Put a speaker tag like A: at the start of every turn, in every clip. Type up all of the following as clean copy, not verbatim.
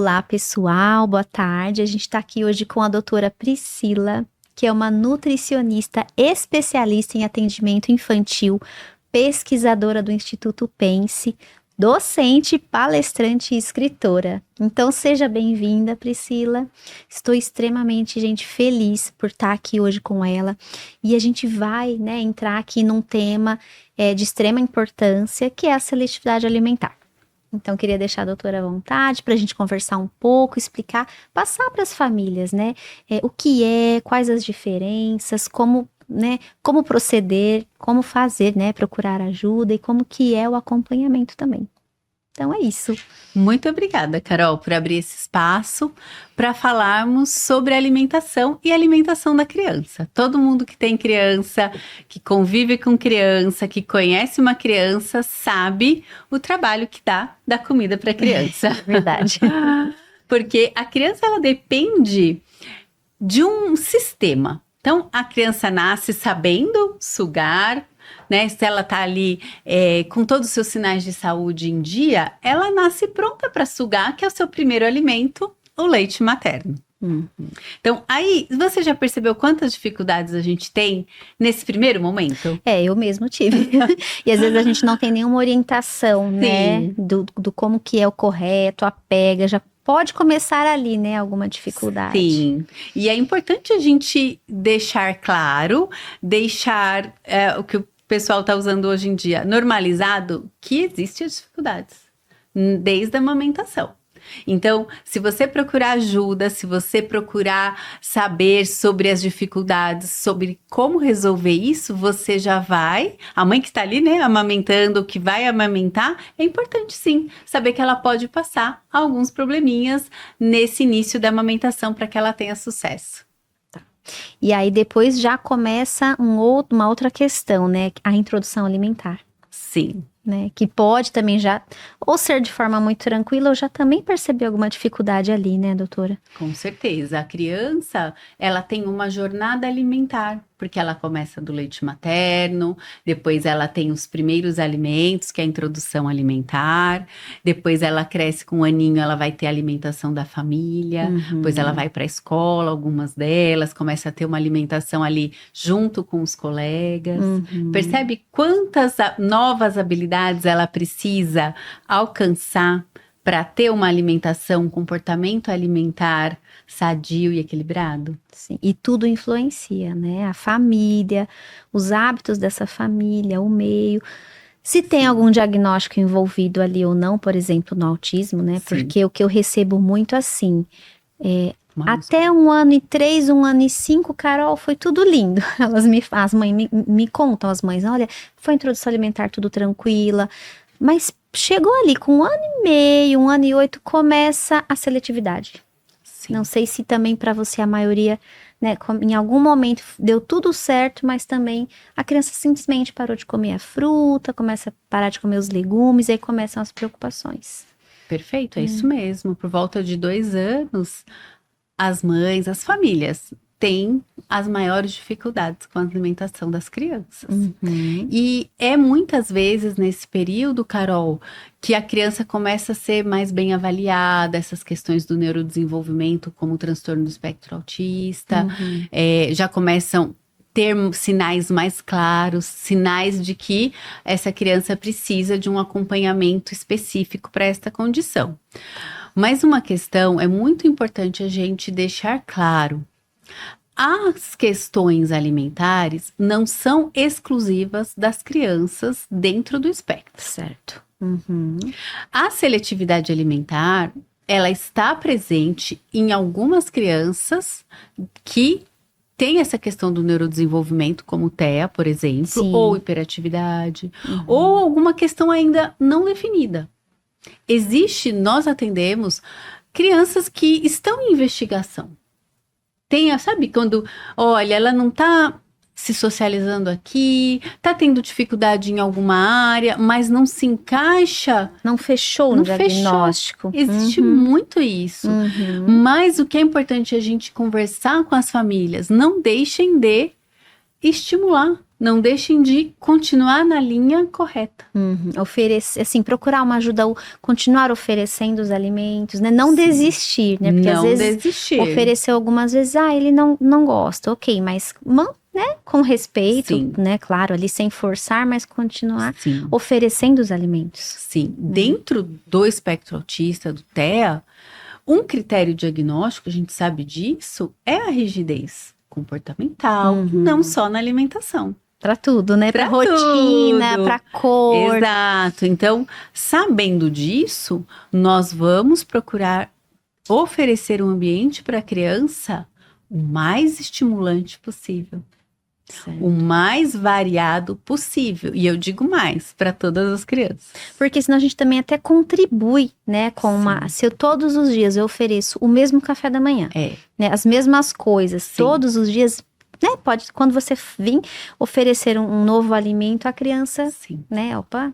A: Olá, pessoal, boa tarde. A gente está aqui hoje com a doutora Priscila, que é uma nutricionista especialista em atendimento infantil, pesquisadora do Instituto Pense, docente, palestrante e escritora. Então, seja bem-vinda, Priscila. Estou extremamente, feliz por estar aqui hoje com ela. E a gente vai, entrar aqui num tema de extrema importância, que é a seletividade alimentar. Então, queria deixar a doutora à vontade para a gente conversar um pouco, explicar, passar para as famílias, o que é, quais as diferenças, como proceder, como fazer, procurar ajuda e como que é o acompanhamento também. Então, é isso.
B: Muito obrigada, Carol, por abrir esse espaço para falarmos sobre alimentação e alimentação da criança. Todo mundo que tem criança, que convive com criança, que conhece uma criança, sabe o trabalho que dá da comida para a criança.
A: Verdade.
B: Porque a criança, ela depende de um sistema. Então, a criança nasce sabendo sugar, se ela tá ali com todos os seus sinais de saúde em dia, ela nasce pronta para sugar, que é o seu primeiro alimento, o leite materno. Então, aí, você já percebeu quantas dificuldades a gente tem nesse primeiro momento?
A: Eu mesmo tive. E às vezes a gente não tem nenhuma orientação, do como que é o correto, a pega, já pode começar ali, alguma dificuldade.
B: Sim, e é importante a gente deixar claro, deixar o que o pessoal está usando hoje em dia, normalizado, que existem as dificuldades, desde a amamentação. Então, se você procurar ajuda, se você procurar saber sobre as dificuldades, sobre como resolver isso, você já vai, a mãe que está ali, amamentando, que vai amamentar, é importante sim, saber que ela pode passar alguns probleminhas nesse início da amamentação para que ela tenha sucesso.
A: Tá. E aí depois já começa uma outra questão, a introdução alimentar.
B: Sim.
A: Que pode também já, ou ser de forma muito tranquila, ou já também perceber alguma dificuldade ali, doutora?
B: Com certeza. A criança, ela tem uma jornada alimentar, porque ela começa do leite materno, depois ela tem os primeiros alimentos, que é a introdução alimentar, depois ela cresce com um aninho, ela vai ter a alimentação da família, depois ela vai para a escola, algumas delas, começa a ter uma alimentação ali junto com os colegas. Percebe quantas novas habilidades ela precisa alcançar para ter uma alimentação, um comportamento alimentar sadio e equilibrado?
A: Sim, e tudo influencia, A família, os hábitos dessa família, o meio. Se tem algum diagnóstico envolvido ali ou não, por exemplo, no autismo, Porque o que eu recebo muito assim, até 1 ano e 3, 1 ano e 5, Carol, foi tudo lindo. As mães me contam, as mães, olha, foi introdução alimentar tudo tranquila, mas chegou ali com 1 ano e meio, 1 ano e 8, começa a seletividade. Sim. Não sei se também para você a maioria, em algum momento deu tudo certo, mas também a criança simplesmente parou de comer a fruta, começa a parar de comer os legumes, e aí começam as preocupações.
B: Perfeito, é isso mesmo. Por volta de 2 anos, as mães, as famílias têm as maiores dificuldades com a alimentação das crianças. E é muitas vezes nesse período, Carol, que a criança começa a ser mais bem avaliada, essas questões do neurodesenvolvimento, como o transtorno do espectro autista, já começam a ter sinais mais claros, sinais de que essa criança precisa de um acompanhamento específico para esta condição. Mas uma questão é muito importante a gente deixar claro. As questões alimentares não são exclusivas das crianças dentro do espectro.
A: Certo.
B: A seletividade alimentar, ela está presente em algumas crianças que têm essa questão do neurodesenvolvimento, como TEA, por exemplo,
A: Sim.
B: ou hiperatividade, ou alguma questão ainda não definida. Nós atendemos crianças que estão em investigação. Sabe quando, olha, ela não está se socializando aqui, está tendo dificuldade em alguma área, mas não se encaixa.
A: Não fechou no diagnóstico.
B: Existe muito isso. Mas o que é importante é a gente conversar com as famílias. Não deixem de estimular não deixem de continuar na linha correta.
A: Oferecer, assim, procurar uma ajuda, continuar oferecendo os alimentos, né? Não
B: Sim.
A: desistir, né? Porque
B: não
A: às vezes
B: desistir.
A: ofereceu algumas vezes, ele não gosta, ok, mas né? Com respeito,
B: Sim.
A: né? Claro, ali sem forçar, mas continuar
B: Sim.
A: oferecendo os alimentos.
B: Sim. Dentro do espectro autista, do TEA, um critério diagnóstico, a gente sabe disso, é a rigidez comportamental, não só na alimentação.
A: Para tudo, né? Para rotina, para cor.
B: Exato. Então, sabendo disso, nós vamos procurar oferecer um ambiente para a criança o mais estimulante possível.
A: Certo.
B: O mais variado possível. E eu digo mais, para todas as crianças.
A: Porque senão a gente também até contribui, né? Se eu todos os dias eu ofereço o mesmo café da manhã, né, as mesmas coisas, todos os dias, né? Quando você vir oferecer um novo alimento, a criança, né?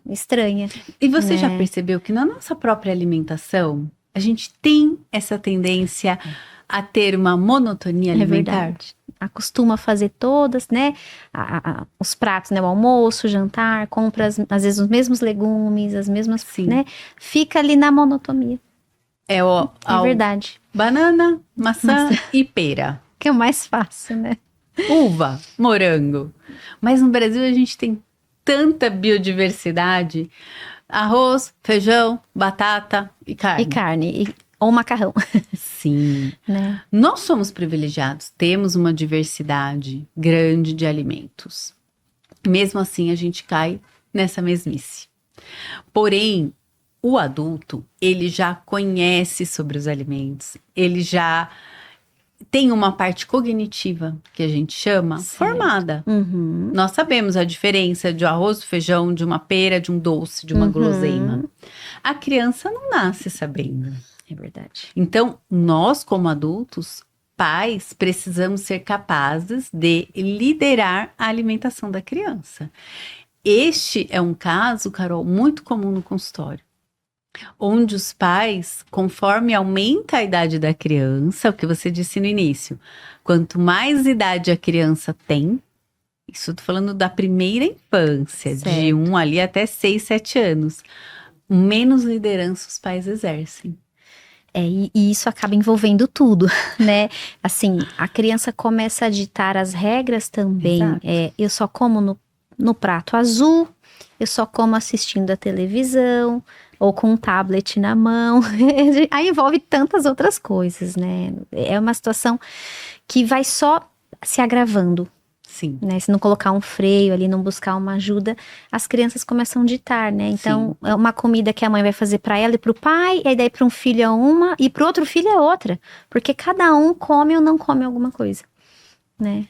A: Estranha.
B: E você já percebeu que na nossa própria alimentação, a gente tem essa tendência a ter uma monotonia alimentar?
A: É verdade. Acostuma fazer todas, né? Os pratos, né? O almoço, o jantar, compra às vezes os mesmos legumes, as mesmas, né? Fica ali na monotonia.
B: É
A: verdade.
B: Banana, maçã e pera.
A: Que é o mais fácil, né?
B: Uva, morango. Mas no Brasil a gente tem tanta biodiversidade. Arroz, feijão, batata e carne.
A: Ou macarrão.
B: Sim.
A: Né?
B: Nós somos privilegiados, temos uma diversidade grande de alimentos. Mesmo assim, a gente cai nessa mesmice. Porém, o adulto, ele já conhece sobre os alimentos, ele já tem uma parte cognitiva, que a gente chama, formada. Nós sabemos a diferença de um arroz, feijão, de uma pera, de um doce, de uma guloseima. A criança não nasce sabendo.
A: É verdade.
B: Então, nós como adultos, pais, precisamos ser capazes de liderar a alimentação da criança. Este é um caso, Carol, muito comum no consultório, onde os pais, conforme aumenta a idade da criança, o que você disse no início, quanto mais idade a criança tem, isso eu tô falando da primeira infância, de 1 ali até 6, 7 anos, menos liderança os pais exercem.
A: E isso acaba envolvendo tudo, né? Assim, a criança começa a ditar as regras também. Eu só como no prato azul, eu só como assistindo a televisão, ou com um tablet na mão. Aí envolve tantas outras coisas, né? É uma situação que vai só se agravando.
B: Sim.
A: Né? Se não colocar um freio ali, não buscar uma ajuda, as crianças começam a ditar, né? Então, é uma comida que a mãe vai fazer para ela e para o pai, e daí para um filho é uma, e para o outro filho é outra. Porque cada um come ou não come alguma coisa, né?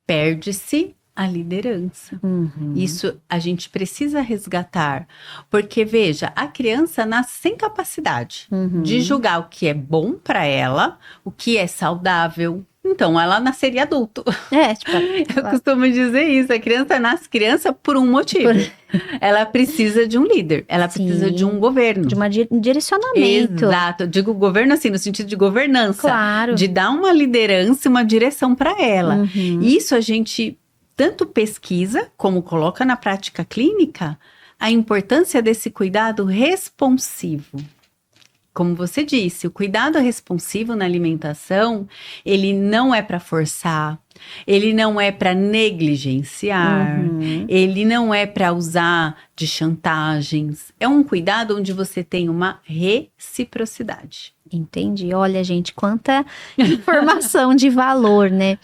B: Perde-se a liderança. Isso a gente precisa resgatar. Porque, veja, a criança nasce sem capacidade de julgar o que é bom para ela, o que é saudável. Então, ela nasceria adulto. Eu costumo dizer isso, a criança nasce criança por um motivo. Ela precisa de um líder, ela precisa de um governo.
A: De um direcionamento.
B: Exato, eu digo governo assim, no sentido de governança.
A: Claro.
B: De dar uma liderança, uma direção para ela. Isso a gente tanto pesquisa, como coloca na prática clínica, a importância desse cuidado responsivo. Como você disse, o cuidado responsivo na alimentação, ele não é para forçar, ele não é para negligenciar, ele não é para usar de chantagens. É um cuidado onde você tem uma reciprocidade.
A: Entendi. Olha, gente, quanta informação de valor, né?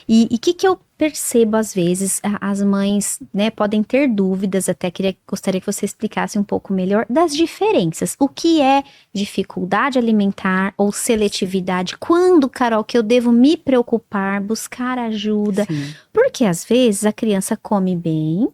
A: E o que eu percebo às vezes, as mães, né, podem ter dúvidas, até gostaria que você explicasse um pouco melhor das diferenças. O que é dificuldade alimentar ou seletividade? Quando, Carol, que eu devo me preocupar, buscar ajuda?
B: Sim.
A: Porque às vezes a criança come bem,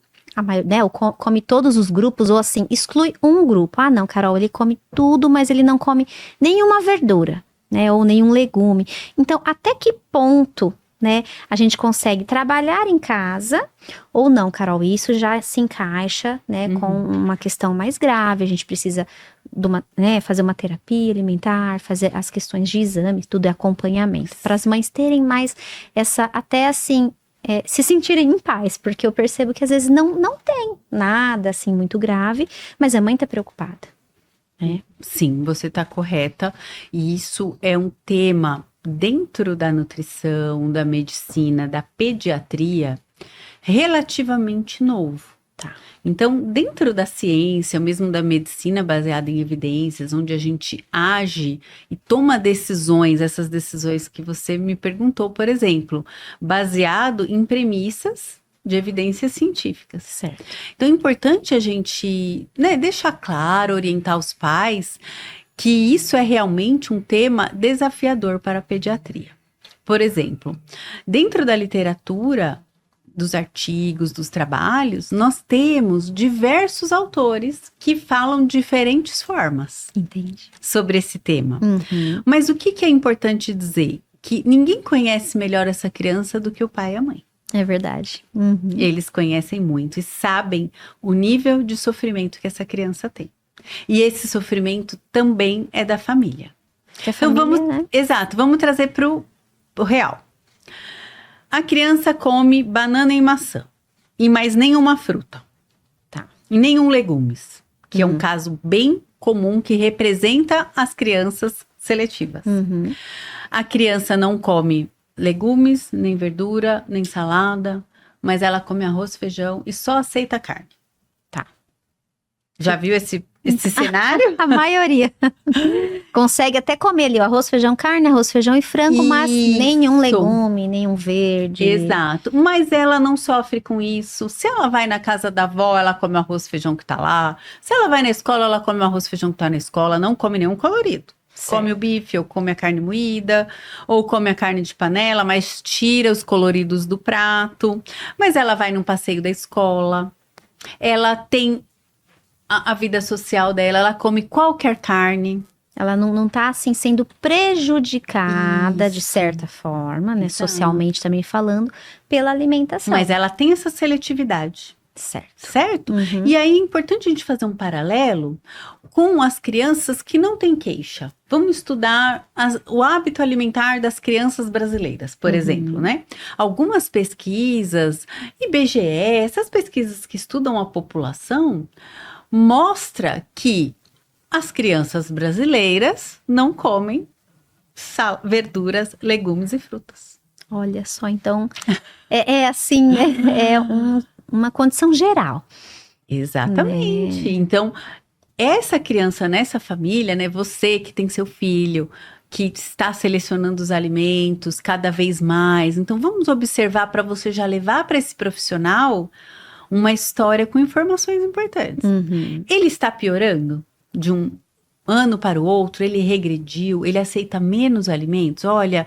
A: né, ou come todos os grupos, ou assim, exclui um grupo. Ah, não, Carol, ele come tudo, mas ele não come nenhuma verdura, né, ou nenhum legume. Então, até que ponto, né, a gente consegue trabalhar em casa ou não, Carol? Isso já se encaixa, né, com uma questão mais grave. A gente precisa fazer uma terapia alimentar, fazer as questões de exames, tudo é acompanhamento. Para as mães terem mais essa, até assim, se sentirem em paz, porque eu percebo que às vezes não tem nada assim muito grave, mas a mãe tá preocupada.
B: Sim, você está correta. E isso é um tema dentro da nutrição, da medicina, da pediatria, relativamente novo.
A: Tá.
B: Então, dentro da ciência, mesmo da medicina baseada em evidências, onde a gente age e toma decisões, essas decisões que você me perguntou, por exemplo, baseado em premissas de evidências científicas.
A: Certo.
B: Então, é importante a gente, né, deixar claro, orientar os pais que isso é realmente um tema desafiador para a pediatria. Por exemplo, dentro da literatura, dos artigos, dos trabalhos, nós temos diversos autores que falam diferentes formas
A: Entendi.
B: sobre esse tema.
A: Uhum.
B: Mas o que é importante dizer? Que ninguém conhece melhor essa criança do que o pai e a mãe.
A: É verdade. Uhum.
B: Eles conhecem muito e sabem o nível de sofrimento que essa criança tem. E esse sofrimento também é da família.
A: Que a família,
B: então vamos,
A: né?
B: exato, vamos trazer para o real. A criança come banana e maçã e mais nenhuma fruta.
A: Tá.
B: E nenhum legumes, que é um caso bem comum que representa as crianças seletivas.
A: Uhum.
B: A criança não come legumes, nem verdura, nem salada, mas ela come arroz, feijão e só aceita carne.
A: Tá.
B: Já viu esse cenário?
A: A maioria. Consegue até comer ali o arroz, feijão, carne, arroz, feijão e frango, mas nenhum legume, nenhum verde.
B: Exato. Mas ela não sofre com isso. Se ela vai na casa da avó, ela come o arroz, feijão que tá lá. Se ela vai na escola, ela come o arroz, feijão que tá na escola. Não come nenhum colorido. Certo. Come o bife, ou come a carne moída, ou come a carne de panela, mas tira os coloridos do prato. Mas ela vai num passeio da escola. Ela tem a vida social dela, ela come qualquer carne.
A: Ela não tá, assim, sendo prejudicada
B: Isso.
A: de certa forma, né?
B: Exato.
A: Socialmente também falando, pela alimentação.
B: Mas ela tem essa seletividade.
A: Certo.
B: Certo?
A: Uhum.
B: E aí é importante a gente fazer um paralelo com as crianças que não têm queixa. Vamos estudar o hábito alimentar das crianças brasileiras, por exemplo, né? Algumas pesquisas, IBGE, essas pesquisas que estudam a população, mostra que as crianças brasileiras não comem verduras, legumes e frutas.
A: Olha só, então, é assim, né? Uma condição geral.
B: Exatamente. Então, essa criança nessa família, né? Você que tem seu filho, que está selecionando os alimentos cada vez mais. Então, vamos observar para você já levar para esse profissional uma história com informações importantes.
A: Uhum.
B: Ele está piorando de um ano para o outro? Ele regrediu? Ele aceita menos alimentos? Olha,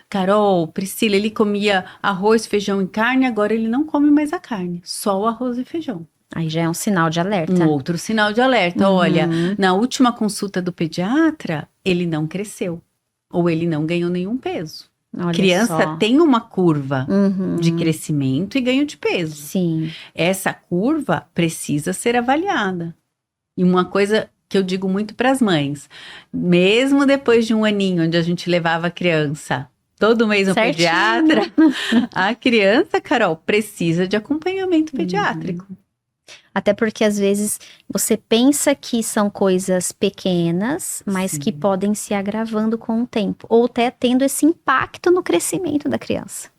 B: Carol, Priscila, ele comia arroz, feijão e carne, agora ele não come mais a carne, só o arroz e feijão.
A: Aí já é um sinal de alerta.
B: Um outro sinal de alerta. Olha, na última consulta do pediatra, ele não cresceu. Ou ele não ganhou nenhum peso.
A: Olha
B: Criança
A: só.
B: tem uma curva de crescimento e ganho de peso.
A: Sim.
B: Essa curva precisa ser avaliada. E uma coisa que eu digo muito para as mães, mesmo depois de um aninho onde a gente levava a criança todo mês no
A: Certinho.
B: pediatra, a criança, Carol, precisa de acompanhamento pediátrico.
A: Até porque às vezes você pensa que são coisas pequenas, mas que podem se agravando com o tempo, ou até tendo esse impacto no crescimento da criança,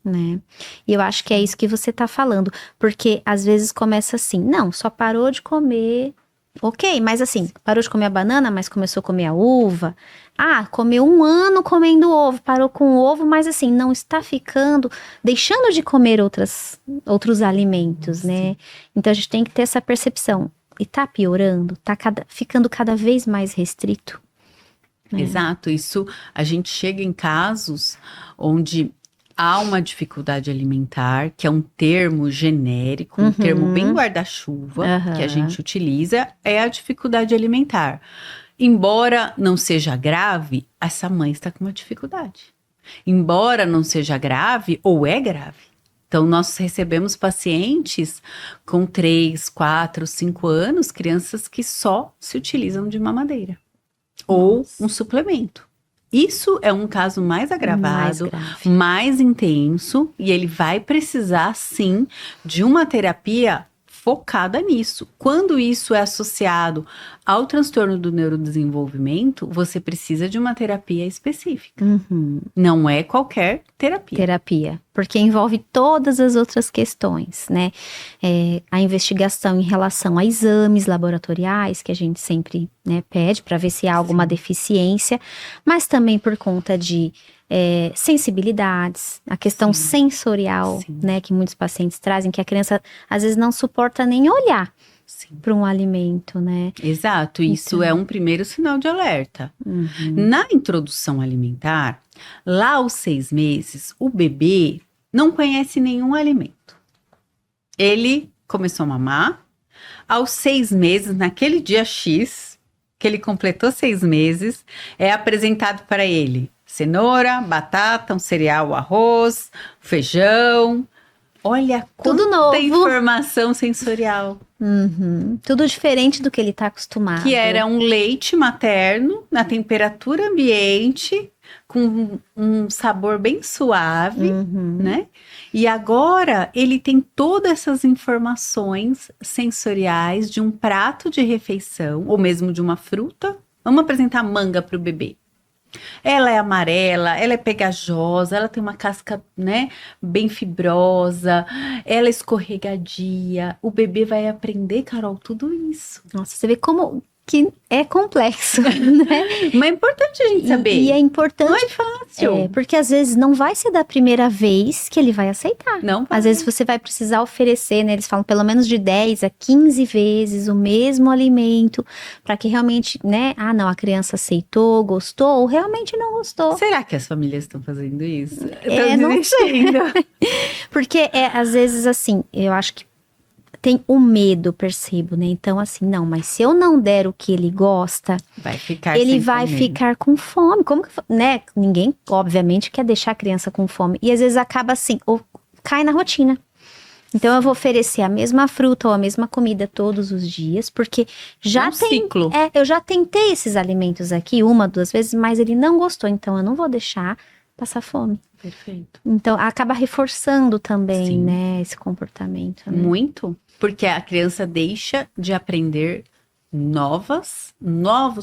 A: né? E eu acho que é isso que você tá falando, porque às vezes começa assim, não, só parou de comer, ok, mas assim, parou de comer a banana, mas começou a comer a uva. Ah, comeu 1 ano comendo ovo, parou com o ovo, mas assim, não está deixando de comer outros alimentos, né? Então a gente tem que ter essa percepção. E tá piorando, tá ficando cada vez mais restrito. Né?
B: Exato, isso a gente chega em casos onde há uma dificuldade alimentar, que é um termo genérico, um termo bem guarda-chuva, que a gente utiliza, é a dificuldade alimentar. Embora não seja grave, essa mãe está com uma dificuldade. Embora não seja grave, ou é grave. Então, nós recebemos pacientes com 3, 4, 5 anos, crianças que só se utilizam de mamadeira. Ou um suplemento. Isso é um caso mais agravado,
A: grave.
B: mais intenso, e ele vai precisar, sim, de uma terapia focada nisso. Quando isso é associado ao transtorno do neurodesenvolvimento, você precisa de uma terapia específica.
A: Uhum.
B: Não é qualquer terapia.
A: Porque envolve todas as outras questões, né? A investigação em relação a exames laboratoriais, que a gente sempre, né, pede para ver se há alguma deficiência, mas também por conta de sensibilidades, a questão sensorial, né, que muitos pacientes trazem, que a criança às vezes não suporta nem olhar para um alimento, né?
B: Exato, isso é um primeiro sinal de alerta.
A: Uhum.
B: Na introdução alimentar, lá aos 6 meses, o bebê não conhece nenhum alimento. Ele começou a mamar, aos 6 meses, naquele dia X, que ele completou 6 meses, é apresentado para ele cenoura, batata, um cereal, arroz, feijão. Olha
A: Tudo
B: quanta
A: novo.
B: informação sensorial.
A: Uhum. Tudo diferente do que ele está acostumado.
B: Que era um leite materno na temperatura ambiente, com um sabor bem suave, né? E agora ele tem todas essas informações sensoriais de um prato de refeição, ou mesmo de uma fruta. Vamos apresentar manga para o bebê. Ela é amarela, ela é pegajosa, ela tem uma casca, né, bem fibrosa, ela é escorregadia. O bebê vai aprender, Carol, tudo isso.
A: Nossa, você vê como que é complexo, né?
B: Mas é importante a gente saber.
A: E é importante.
B: Não é fácil.
A: Porque às vezes não vai ser da primeira vez que ele vai aceitar.
B: Não vai.
A: Às vezes você vai precisar oferecer, né? Eles falam pelo menos de 10 a 15 vezes o mesmo alimento, para que realmente, né? Ah, não, a criança aceitou, gostou, ou realmente não gostou.
B: Será que as famílias estão fazendo isso?
A: Não sei. Porque às vezes assim, eu acho que tem o medo, percebo, né? Então, assim, não, mas se eu não der o que ele gosta, ele vai ficar com fome. Como que, né? Ninguém, obviamente, quer deixar a criança com fome. E às vezes acaba assim, ou cai na rotina. Então, eu vou oferecer a mesma fruta ou a mesma comida todos os dias, porque já tem.
B: Ciclo.
A: Eu já tentei esses alimentos aqui 1, 2 vezes, mas ele não gostou. Então, eu não vou deixar passar fome.
B: Perfeito.
A: Então, acaba reforçando também, né, esse comportamento. Né?
B: Muito. Porque a criança deixa de aprender novos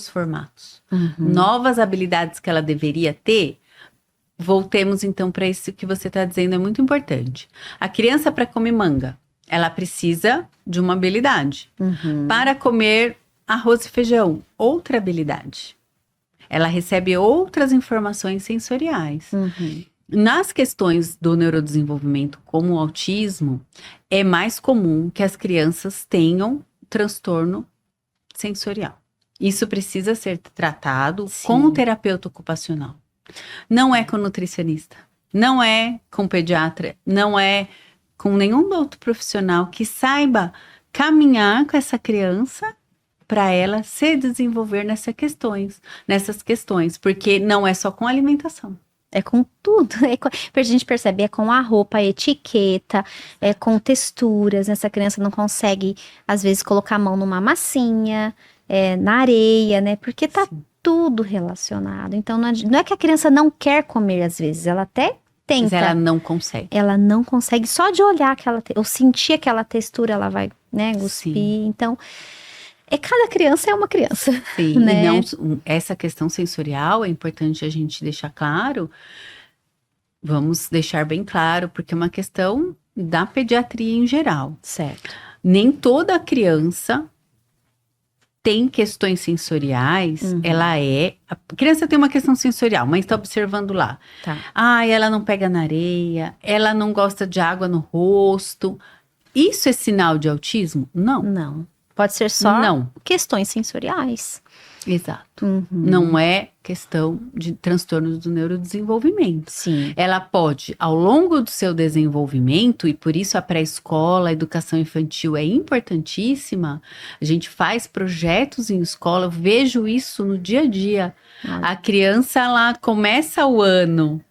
B: formatos, novas habilidades que ela deveria ter. Voltemos então para isso que você está dizendo, é muito importante. A criança, para comer manga, ela precisa de uma habilidade. Para comer arroz e feijão, outra habilidade. Ela recebe outras informações sensoriais. Nas questões do neurodesenvolvimento, como o autismo, é mais comum que as crianças tenham transtorno sensorial. Isso precisa ser tratado com o terapeuta ocupacional. Não é com o nutricionista, não é com o pediatra, não é com nenhum outro profissional que saiba caminhar com essa criança para ela se desenvolver nessas questões, porque não é só com alimentação.
A: É com tudo, a gente percebe, é com a roupa, a etiqueta, é com texturas, essa criança não consegue, às vezes, colocar a mão numa massinha, na areia, né, porque tá tudo relacionado, então não é que a criança não quer comer, às vezes, ela até tenta.
B: Mas ela não consegue.
A: Ela não consegue, só de olhar ou sentir aquela textura, ela vai, né, cuspir, então... cada criança é uma criança.
B: Sim,
A: né?
B: E não, essa questão sensorial é importante a gente deixar claro. Vamos deixar bem claro, porque é uma questão da pediatria em geral.
A: Certo.
B: Nem toda criança tem questões sensoriais, a criança tem uma questão sensorial, mas está observando lá.
A: Tá.
B: Ela não pega na areia, ela não gosta de água no rosto. Isso é sinal de autismo? Não.
A: Não. Pode ser só questões sensoriais.
B: Exato. Não é questão de transtornos do neurodesenvolvimento.
A: Sim.
B: Ela pode, ao longo do seu desenvolvimento, e por isso a pré-escola, a educação infantil é importantíssima, a gente faz projetos em escola, eu vejo isso no dia a dia. A criança lá começa o ano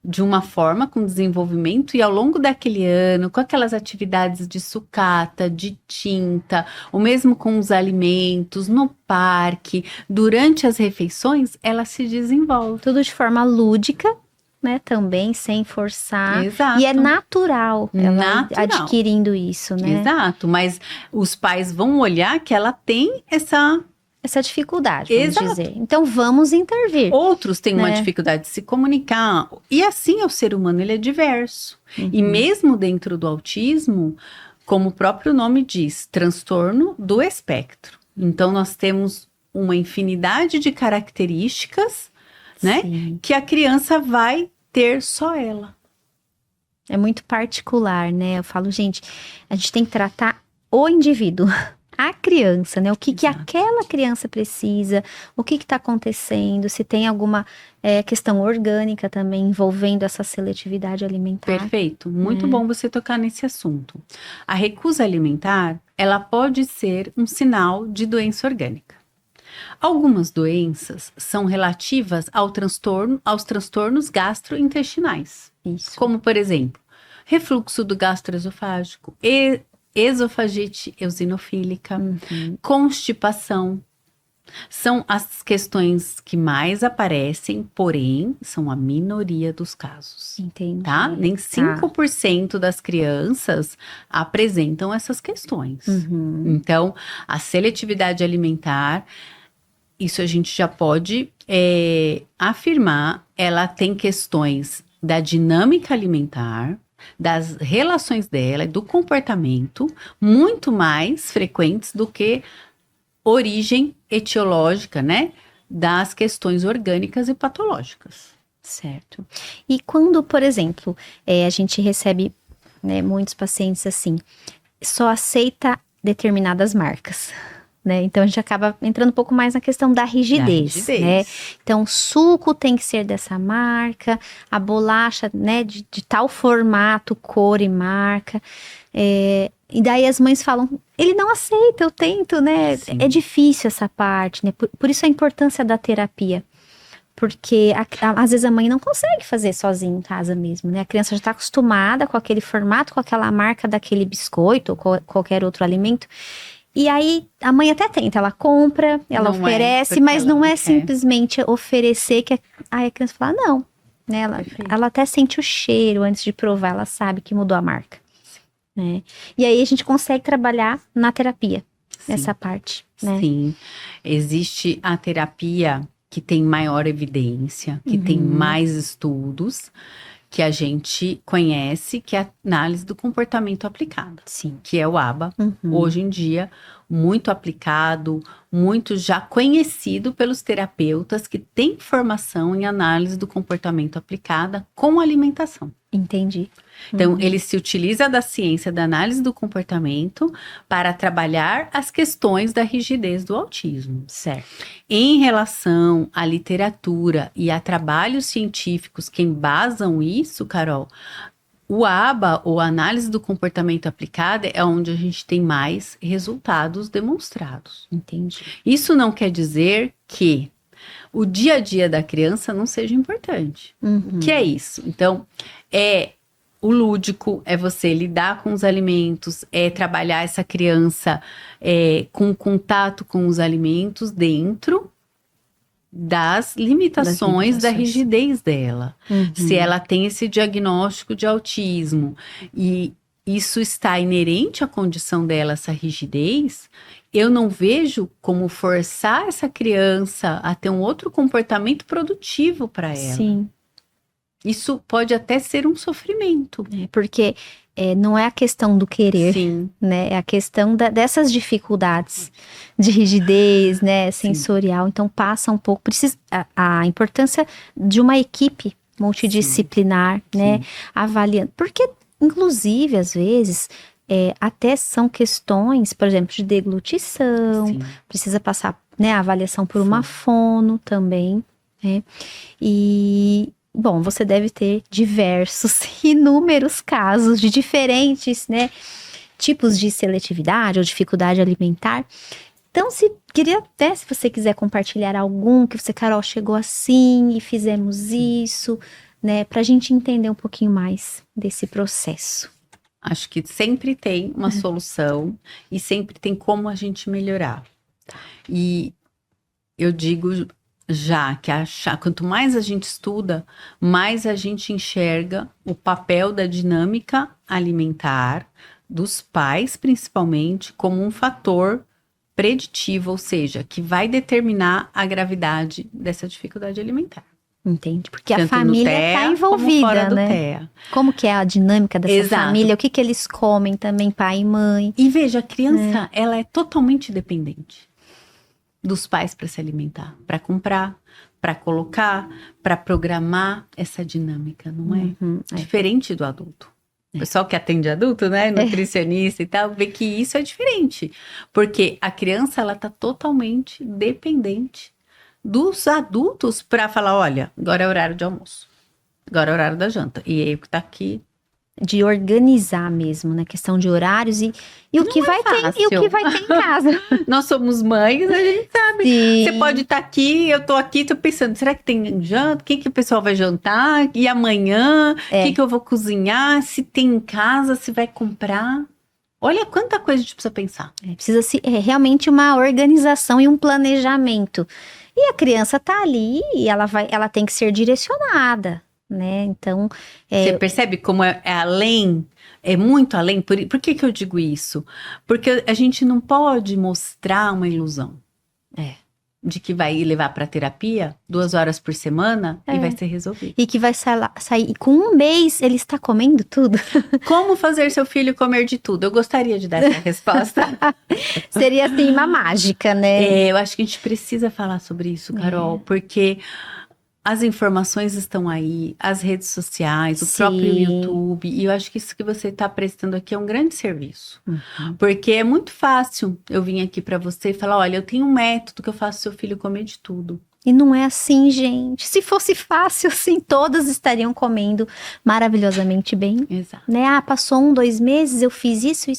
B: de uma forma com desenvolvimento, e ao longo daquele ano, com aquelas atividades de sucata, de tinta, ou mesmo com os alimentos, no parque, durante as refeições, ela se desenvolve.
A: Tudo de forma lúdica, né? Também, sem forçar.
B: Exato.
A: E é natural ela
B: Natural.
A: adquirindo isso, né?
B: Exato, mas os pais vão olhar que ela tem
A: Essa dificuldade, vamos
B: Exato.
A: dizer. Então, vamos intervir.
B: Outros têm uma
A: né?
B: dificuldade de se comunicar. E assim é o ser humano, ele é diverso. E mesmo dentro do autismo, como o próprio nome diz, transtorno do espectro. Então, nós temos uma infinidade de características, né?
A: Sim.
B: Que a criança vai ter só ela.
A: É muito particular, né? Eu falo, gente, a gente tem que tratar o indivíduo, a criança, né? O que
B: Exato.
A: aquela criança precisa, o que está acontecendo, se tem alguma questão orgânica também envolvendo essa seletividade alimentar.
B: Perfeito, muito bom você tocar nesse assunto. A recusa alimentar, ela pode ser um sinal de doença orgânica. Algumas doenças são relativas aos transtornos gastrointestinais,
A: Isso.
B: como, por exemplo, refluxo do gastroesofágico, esofagite eosinofílica, constipação. São as questões que mais aparecem, porém, são a minoria dos casos.
A: Entendi.
B: Tá? Nem 5% das crianças apresentam essas questões. Então, a seletividade alimentar, isso a gente já pode afirmar, ela tem questões da dinâmica alimentar, das relações dela, do comportamento, muito mais frequentes do que origem etiológica, né? Das questões orgânicas e patológicas.
A: Certo. E quando, por exemplo, a gente recebe, né, muitos pacientes assim, só aceita determinadas marcas, né? Então a gente acaba entrando um pouco mais na questão da rigidez, né? Então o suco tem que ser dessa marca, a bolacha, né, de tal formato, cor e marca. E daí as mães falam, ele não aceita, eu tento, né?
B: Sim.
A: É difícil essa parte, né? Por isso a importância da terapia. Porque às vezes a mãe não consegue fazer sozinha em casa mesmo, né? A criança já está acostumada com aquele formato, com aquela marca daquele biscoito ou qualquer outro alimento. E aí a mãe até tenta, ela compra, ela
B: Não
A: oferece,
B: porque
A: mas
B: ela
A: não
B: não
A: é
B: quer.
A: simplesmente oferecer que aí a criança fala, não. Né? Ela até sente o cheiro antes de provar, ela sabe que mudou a marca. Né? E aí a gente consegue trabalhar na terapia, nessa parte. Né?
B: Sim, existe a terapia que tem maior evidência, que tem mais estudos, que a gente conhece, que é a análise do comportamento aplicado.
A: Sim.
B: Que é o ABA, hoje em dia, muito aplicado, muito já conhecido pelos terapeutas que têm formação em análise do comportamento aplicada com alimentação.
A: Entendi.
B: Então, ele se utiliza da ciência da análise do comportamento para trabalhar as questões da rigidez do autismo.
A: Certo.
B: Em relação à literatura e a trabalhos científicos que embasam isso, Carol, o ABA, ou análise do comportamento aplicada, é onde a gente tem mais resultados demonstrados.
A: Entendi.
B: Isso não quer dizer que o dia a dia da criança não seja importante. O que é isso? Então, o lúdico, é você lidar com os alimentos, é trabalhar essa criança com contato com os alimentos dentro das limitações da rigidez dela. Se ela tem esse diagnóstico de autismo e isso está inerente à condição dela, essa rigidez, eu não vejo como forçar essa criança a ter um outro comportamento produtivo para ela.
A: Sim.
B: Isso pode até ser um sofrimento.
A: Porque não é a questão do querer,
B: Sim.
A: né? É a questão dessas dificuldades de rigidez, né? Sensorial. Então passa um pouco, a importância de uma equipe multidisciplinar, né? Avaliando. Porque, inclusive, às vezes, até são questões, por exemplo, de deglutição, precisa passar, né, a avaliação por uma fono também, né? E bom, você deve ter diversos, inúmeros casos de diferentes, né, tipos de seletividade ou dificuldade alimentar. Então, queria até, se você quiser compartilhar algum que você, Carol, chegou assim e fizemos isso, né? Pra gente entender um pouquinho mais desse processo.
B: Acho que sempre tem uma solução e sempre tem como a gente melhorar. E eu digo já que quanto mais a gente estuda, mais a gente enxerga o papel da dinâmica alimentar dos pais, principalmente, como um fator preditivo, ou seja, que vai determinar a gravidade dessa dificuldade alimentar.
A: Entende? Porque a
B: Tanto no
A: família
B: TEA
A: tá
B: como
A: envolvida,
B: fora do
A: né?
B: TEA.
A: Como que é a dinâmica dessa
B: Exato.
A: família? O que que eles comem também, pai e mãe?
B: E veja, a criança, ela é totalmente dependente dos pais para se alimentar, para comprar, para colocar, para programar essa dinâmica, não é? Diferente do adulto. O pessoal que atende adulto, né, nutricionista e tal, vê que isso é diferente, porque a criança, ela tá totalmente dependente dos adultos para falar, olha, agora é horário de almoço, agora é horário da janta, e aí o que tá aqui.
A: De organizar mesmo, né? Questão de horários e o que vai ter e o que vai ter em casa.
B: Nós somos mães, a gente sabe.
A: Sim.
B: Você pode estar aqui, eu tô aqui, tô pensando, será que tem janta? O que que o pessoal vai jantar? E amanhã? O que que eu vou cozinhar? Se tem em casa, se vai comprar? Olha quanta coisa a gente precisa pensar.
A: Precisa realmente uma organização e um planejamento. E a criança tá ali e ela tem que ser direcionada, né? Então,
B: Você percebe como é além, é muito além? Por que que eu digo isso? Porque a gente não pode mostrar uma ilusão. De que vai levar para terapia 2 horas por semana e vai ser resolvido.
A: E que vai sair. E com um mês ele está comendo tudo.
B: Como fazer seu filho comer de tudo? Eu gostaria de dar essa resposta.
A: Seria assim uma mágica, né?
B: Eu acho que a gente precisa falar sobre isso, Carol, porque as informações estão aí, as redes sociais, o próprio YouTube, e eu acho que isso que você está prestando aqui é um grande serviço. Porque é muito fácil eu vir aqui para você e falar, olha, eu tenho um método que eu faço seu filho comer de tudo.
A: E não é assim, gente. Se fosse fácil, assim, todas estariam comendo maravilhosamente bem.
B: Exato.
A: Né? Ah, passou 1, 2 meses, eu fiz isso.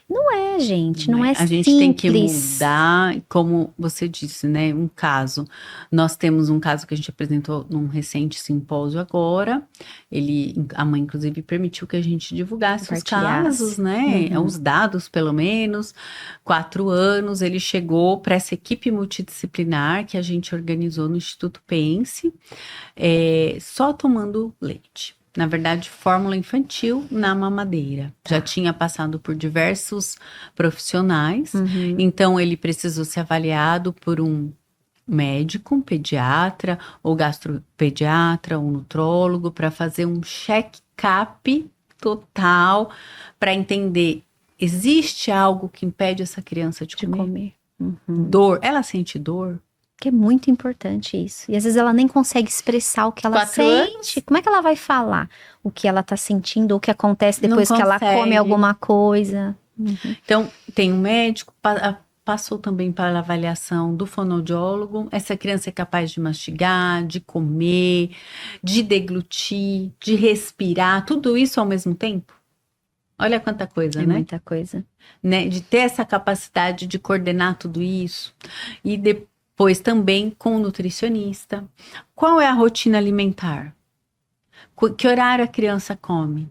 A: Não é, gente, não é simples.
B: A gente tem que mudar, como você disse, né? Um caso. Nós temos um caso que a gente apresentou num recente simpósio agora. A mãe, inclusive, permitiu que a gente divulgasse os casos, né? Os dados, pelo menos. 4 anos, ele chegou para essa equipe multidisciplinar que a gente organizou no Instituto Pense, só tomando leite. Na verdade, fórmula infantil na mamadeira. Já tinha passado por diversos profissionais, então ele precisou ser avaliado por um médico, um pediatra, ou gastropediatra, um nutrólogo, para fazer um check-up total, para entender, existe algo que impede essa criança de comer? Dor, ela sente dor?
A: Que é muito importante isso. E às vezes ela nem consegue expressar o que ela
B: 4
A: sente.
B: anos?
A: Como é que ela vai falar o que ela tá sentindo, ou o que acontece depois que ela come alguma coisa?
B: Então, tem um médico, passou também para a avaliação do fonoaudiólogo. Essa criança é capaz de mastigar, de comer, de deglutir, de respirar, tudo isso ao mesmo tempo? Olha quanta coisa, né?
A: Muita coisa.
B: Né? De ter essa capacidade de coordenar tudo isso. E depois também com o nutricionista. Qual é a rotina alimentar? Que horário a criança come?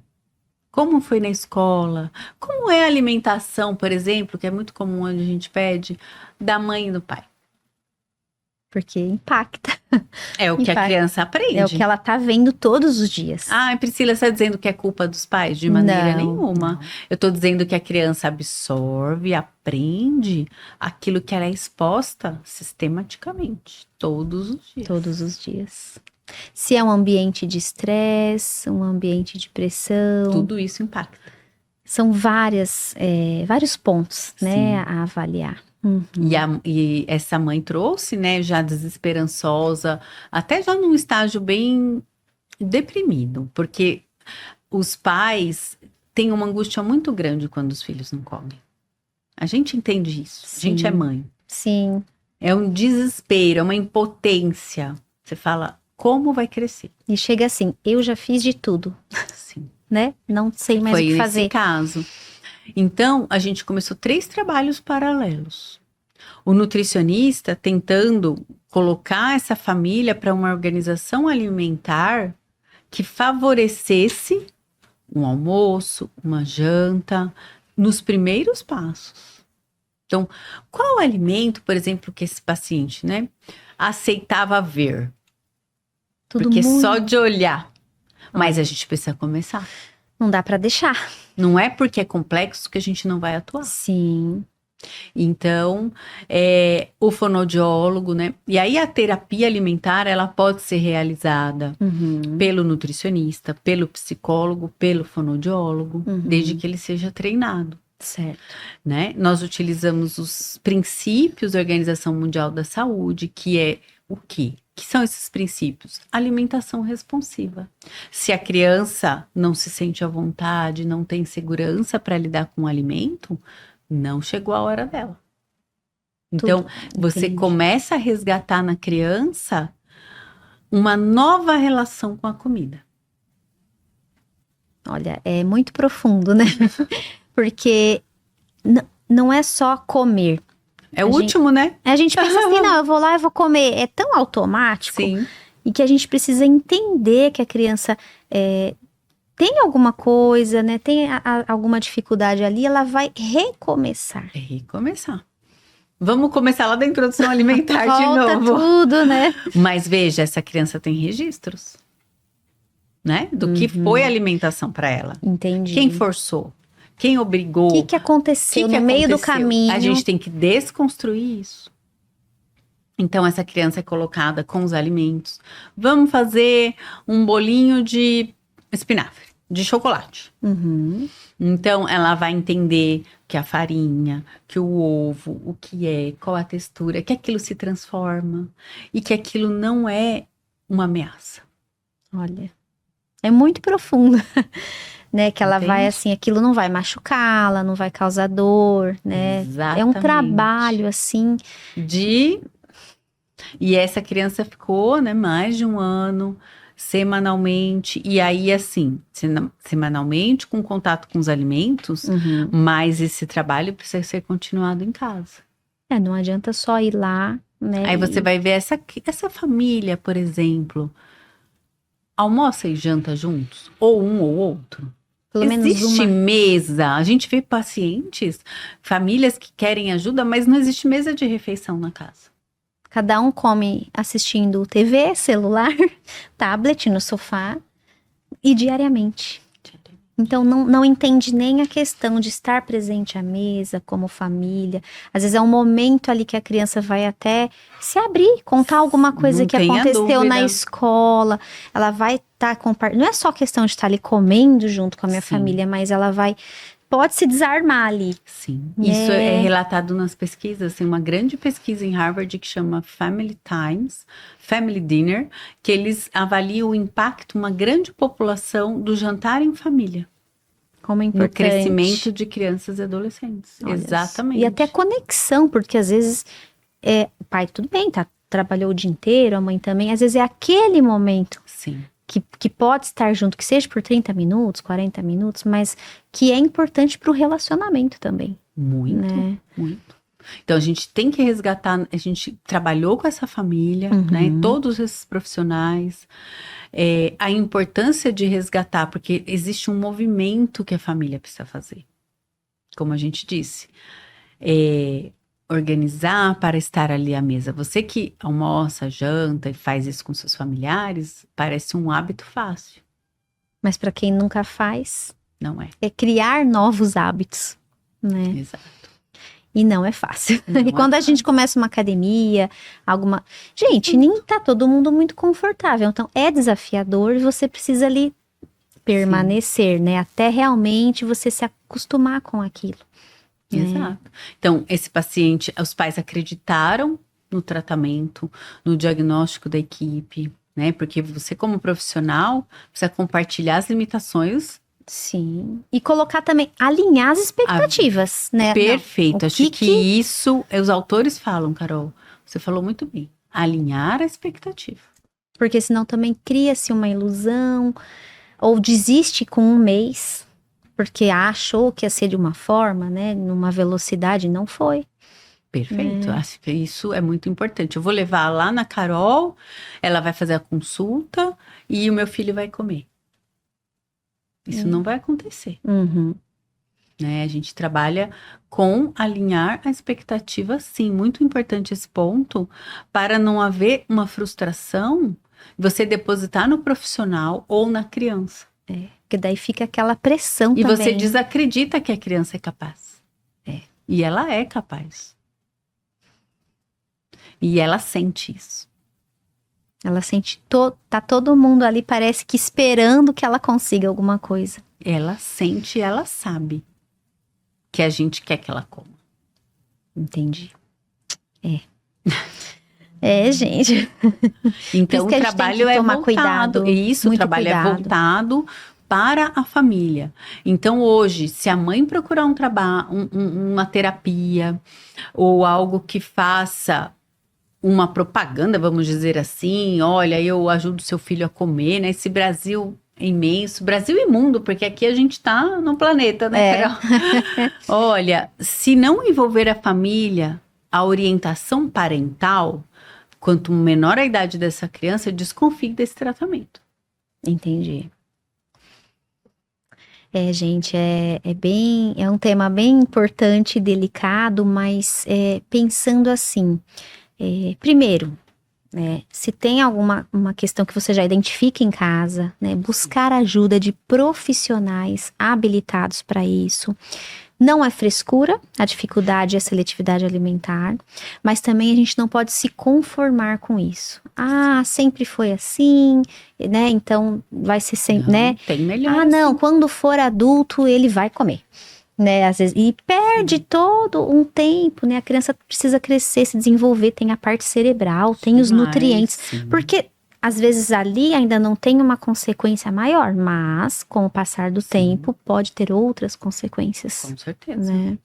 B: Como foi na escola? Como é a alimentação, por exemplo, que é muito comum onde a gente pede, da mãe e do pai?
A: Porque impacta.
B: É o que a criança aprende.
A: É o que ela tá vendo todos os dias.
B: Ah, Priscila, você está dizendo que é culpa dos pais? De maneira nenhuma.
A: Não.
B: Eu estou dizendo que a criança absorve, aprende aquilo que ela é exposta sistematicamente, todos os dias.
A: Todos os dias. Se é um ambiente de estresse, um ambiente de pressão.
B: Tudo isso impacta.
A: São vários pontos, né, a avaliar.
B: E essa mãe trouxe, né, já desesperançosa, até já num estágio bem deprimido, porque os pais têm uma angústia muito grande quando os filhos não comem. A gente entende isso, a gente é mãe.
A: Sim.
B: É um desespero, é uma impotência. Você fala, como vai crescer?
A: E chega assim, eu já fiz de tudo.
B: Sim.
A: Né? Não sei mais o que fazer.
B: Foi nesse caso. Então, a gente começou 3 trabalhos paralelos. O nutricionista tentando colocar essa família para uma organização alimentar que favorecesse um almoço, uma janta, nos primeiros passos. Então, qual alimento, por exemplo, que esse paciente, né, aceitava ver?
A: Tudo
B: Porque
A: muito...
B: só de olhar. Mas a gente precisa começar.
A: Não dá para deixar.
B: Não é porque é complexo que a gente não vai atuar.
A: Sim.
B: Então, o fonoaudiólogo, né? E aí a terapia alimentar, ela pode ser realizada pelo nutricionista, pelo psicólogo, pelo fonoaudiólogo, desde que ele seja treinado.
A: Certo.
B: Né? Nós utilizamos os princípios da Organização Mundial da Saúde, que é o quê? Que são esses princípios? Alimentação responsiva. Se a criança não se sente à vontade, não tem segurança para lidar com o alimento, não chegou a hora dela. Então, você começa a resgatar na criança uma nova relação com a comida.
A: Olha, é muito profundo, né? Porque não é só comer.
B: É o último, né?
A: A gente pensa assim, não, eu vou lá e vou comer. É tão automático.
B: Sim.
A: E que a gente precisa entender que a criança tem alguma coisa, né? Tem alguma dificuldade ali, ela vai recomeçar.
B: Recomeçar. Vamos começar lá da introdução alimentar de novo.
A: Tudo, né?
B: Mas veja, essa criança tem registros, né? Do que foi a alimentação para ela.
A: Entendi.
B: Quem forçou? Quem obrigou?
A: O que aconteceu no meio do caminho?
B: A gente tem que desconstruir isso. Então, essa criança é colocada com os alimentos. Vamos fazer um bolinho de espinafre, de chocolate. Então, ela vai entender que a farinha, que o ovo, o que é, qual a textura, que aquilo se transforma e que aquilo não é uma ameaça.
A: Olha, é muito profundo. Né, que ela
B: Entende?
A: vai assim, aquilo não vai machucá-la, não vai causar dor, né?
B: Exatamente.
A: É um trabalho assim.
B: E essa criança ficou, né, mais de um ano, semanalmente, e aí assim, semanalmente com contato com os alimentos, mas esse trabalho precisa ser continuado em casa.
A: Não adianta só ir lá, né?
B: Aí você vai ver essa família, por exemplo, almoça e janta juntos, ou um ou outro.
A: Pelo menos
B: existe mesa, a gente vê pacientes, famílias que querem ajuda, mas não existe mesa de refeição na casa.
A: Cada um come assistindo TV, celular, tablet no sofá e diariamente. Então não entende nem a questão de estar presente à mesa como família. Às vezes é um momento ali que a criança vai até se abrir, contar alguma coisa
B: Não
A: que
B: tenha
A: aconteceu
B: dúvida.
A: na escola. Ela vai estar compartilhando. Não é só questão de estar ali comendo junto com a minha família, mas ela pode se desarmar ali.
B: Sim, isso é relatado nas pesquisas. Tem uma grande pesquisa em Harvard que chama Family Times, Family Dinner, que eles avaliam o impacto, uma grande população, do jantar em família.
A: Como é importante.
B: No crescimento de crianças e adolescentes.
A: Olha,
B: exatamente.
A: E até conexão, porque às vezes o pai, tudo bem, trabalhou o dia inteiro, a mãe também. Às vezes é aquele momento.
B: Sim.
A: Que pode estar junto, que seja por 30 minutos, 40 minutos, mas que é importante para o relacionamento também.
B: Muito,
A: né?
B: Muito. Então, a gente tem que resgatar, a gente trabalhou com essa família, né? Todos esses profissionais, a importância de resgatar, porque existe um movimento que a família precisa fazer. Como a gente disse, organizar para estar ali à mesa. Você que almoça, janta e faz isso com seus familiares, parece um hábito fácil.
A: Mas para quem nunca faz,
B: não é.
A: É criar novos hábitos, né?
B: Exato.
A: E não é fácil.
B: Não
A: e quando a gente começa uma academia, Gente, nem tá todo mundo muito confortável. Então, é desafiador e você precisa ali permanecer, né? Até realmente você se acostumar com aquilo.
B: Exato. Então, esse paciente, os pais acreditaram no tratamento, no diagnóstico da equipe, né? Porque você, como profissional, precisa compartilhar as limitações.
A: Sim. E colocar também, alinhar as expectativas, né?
B: Perfeito.
A: Não,
B: Acho que isso, os autores falam, Carol. Você falou muito bem. Alinhar a expectativa.
A: Porque senão também cria-se uma ilusão, ou desiste com um mês, porque achou que ia ser de uma forma, né? Numa velocidade, não foi.
B: Perfeito. Acho que isso é muito importante. Eu vou levar lá na Carol, ela vai fazer a consulta e o meu filho vai comer. Isso não vai acontecer.
A: Uhum.
B: Né? A gente trabalha com alinhar a expectativa, sim. Muito importante esse ponto, para não haver uma frustração, você depositar no profissional ou na criança.
A: Porque daí fica aquela pressão
B: E
A: também.
B: você desacredita que a criança é capaz. E ela é capaz. E ela sente isso.
A: Ela sente, tá todo mundo ali, parece que esperando que ela consiga alguma coisa.
B: Ela sente e ela sabe que a gente quer que ela coma.
A: Entendi. Gente.
B: Então,
A: Por isso que
B: o
A: a gente tem
B: trabalho
A: que
B: é
A: tomar
B: voltado.
A: cuidado,
B: Isso, o
A: muito
B: trabalho é
A: cuidado.
B: voltado para a família. Então, hoje, se a mãe procurar uma terapia ou algo que faça uma propaganda, vamos dizer assim, olha, eu ajudo seu filho a comer, né? Esse Brasil é imenso, Brasil e mundo, porque aqui a gente tá no planeta, né, Carol? Olha, se não envolver a família, a orientação parental, quanto menor a idade dessa criança, desconfie desse tratamento.
A: Entendi. Gente, é um tema bem importante e delicado, mas pensando assim, primeiro, se tem uma questão que você já identifica em casa, né, buscar ajuda de profissionais habilitados para isso. Não é frescura, a dificuldade e a seletividade alimentar, mas também a gente não pode se conformar com isso. Ah, sempre foi assim, né? Então vai ser sempre, né?
B: Tem melhor.
A: Ah, não, quando for adulto ele vai comer, né? Às vezes, e perde todo um tempo, né? A criança precisa crescer, se desenvolver, tem a parte cerebral, tem os nutrientes, porque às vezes ali ainda não tem uma consequência maior, mas com o passar do tempo pode ter outras consequências.
B: Com certeza.
A: Né?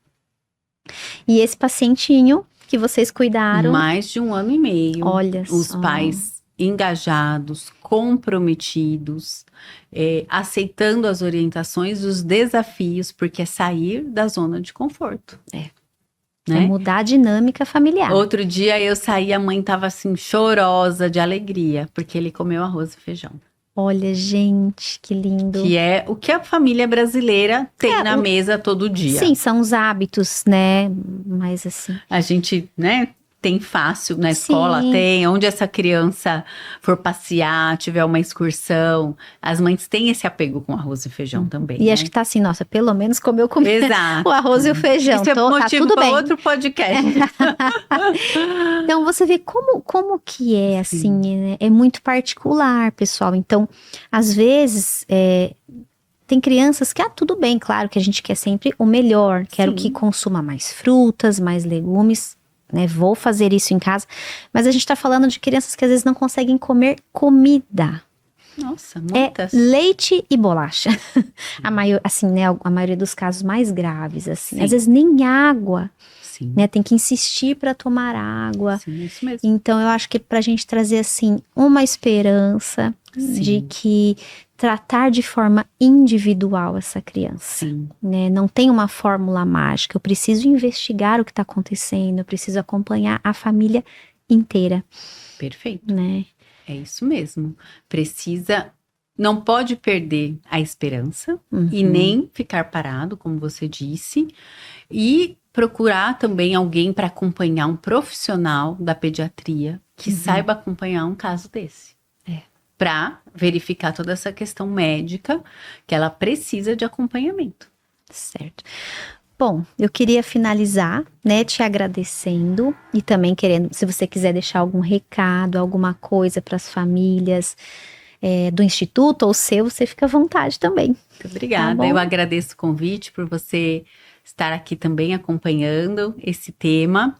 A: E esse pacientinho que vocês cuidaram...
B: Mais de 1 ano e meio.
A: Olha
B: os
A: só.
B: pais engajados, comprometidos, aceitando as orientações, os desafios, porque é sair da zona de conforto.
A: É
B: Né?
A: mudar a dinâmica familiar.
B: Outro dia eu saí, a mãe tava assim, chorosa de alegria, porque ele comeu arroz e feijão.
A: Olha, gente, que lindo.
B: Que é o que a família brasileira tem na mesa todo dia.
A: Sim, são os hábitos, né? Mas assim...
B: A gente, né, tem fácil na escola, tem. Onde essa criança for passear, tiver uma excursão, as mães têm esse apego com arroz e feijão também.
A: E
B: né?
A: acho que tá assim, nossa, pelo menos comeu
B: Exato.
A: o arroz e o feijão.
B: Isso é motivo
A: tá tudo
B: para
A: bem.
B: outro podcast.
A: Então, você vê como que é, assim, né? É muito particular, pessoal. Então, às vezes, tem crianças que, tudo bem, claro que a gente quer sempre o melhor. Quero que consuma mais frutas, mais legumes, né? Vou fazer isso em casa. Mas a gente tá falando de crianças que às vezes não conseguem comer comida.
B: Nossa, muitas.
A: Leite e bolacha. Assim, né? A maioria dos casos mais graves, assim. Às vezes nem água. Né, tem que insistir para tomar água.
B: Sim, isso mesmo.
A: Então, eu acho que pra gente trazer, assim, uma esperança de que tratar de forma individual essa criança. Né? Não tem uma fórmula mágica. Eu preciso investigar o que está acontecendo, eu preciso acompanhar a família inteira.
B: Perfeito.
A: Né?
B: É isso mesmo. Não pode perder a esperança e nem ficar parado, como você disse. E procurar também alguém para acompanhar, um profissional da pediatria que saiba acompanhar um caso desse. Para verificar toda essa questão médica que ela precisa de acompanhamento.
A: Certo. Bom, eu queria finalizar, né, te agradecendo e também querendo, se você quiser deixar algum recado, alguma coisa para as famílias do Instituto ou seu, você fica à vontade também.
B: Muito obrigada. Eu agradeço o convite por você estar aqui também acompanhando esse tema.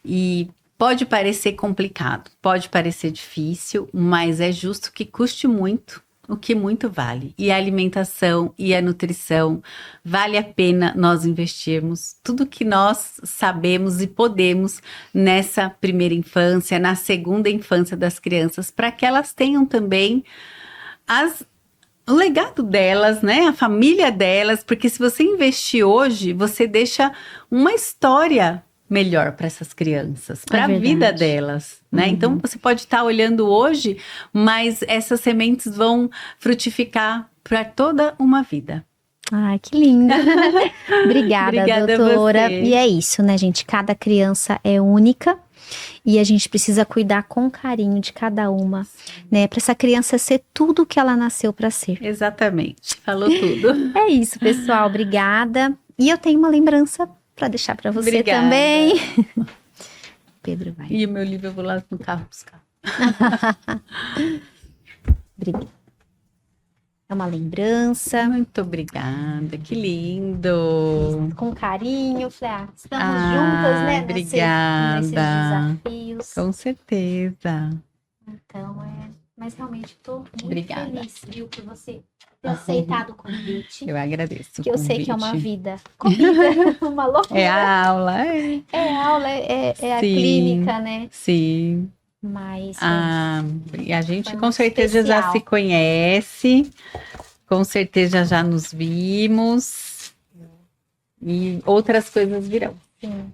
B: E pode parecer complicado, pode parecer difícil, mas é justo que custe muito, o que muito vale. E a alimentação e a nutrição, vale a pena nós investirmos tudo que nós sabemos e podemos nessa primeira infância, na segunda infância das crianças, para que elas tenham também o legado delas, né? A família delas, porque se você investir hoje, você deixa uma história melhor para essas crianças, para a
A: verdade.
B: vida delas, né? Então você pode estar olhando hoje, mas essas sementes vão frutificar para toda uma vida.
A: Ai, que linda. Obrigada,
B: Obrigada a
A: doutora.
B: você.
A: E é isso, né, gente? Cada criança é única e a gente precisa cuidar com carinho de cada uma, né? Para essa criança ser tudo que ela nasceu para ser.
B: Exatamente, falou tudo.
A: É isso, pessoal. Obrigada. E eu tenho uma lembrança para deixar para você
B: Obrigada.
A: também. Pedro vai.
B: E o meu livro eu vou lá no carro buscar.
A: Obrigada. É uma lembrança.
B: Muito obrigada, que lindo.
A: Com carinho. Falei, estamos juntas, né?
B: Obrigada.
A: Nesses desafios.
B: Com certeza.
A: Então, mas realmente estou muito
B: Obrigada.
A: feliz, viu, por você ter aceitado o convite.
B: Eu agradeço.
A: Que eu sei que é uma
B: convite.
A: vida corrida, uma loucura.
B: É a aula,
A: É aula, é a
B: Sim.
A: clínica, né?
B: Sim.
A: Mas
B: E a gente
A: foi
B: com
A: muito
B: certeza já
A: especial.
B: se conhece, com certeza já nos vimos e outras coisas virão.
A: sim.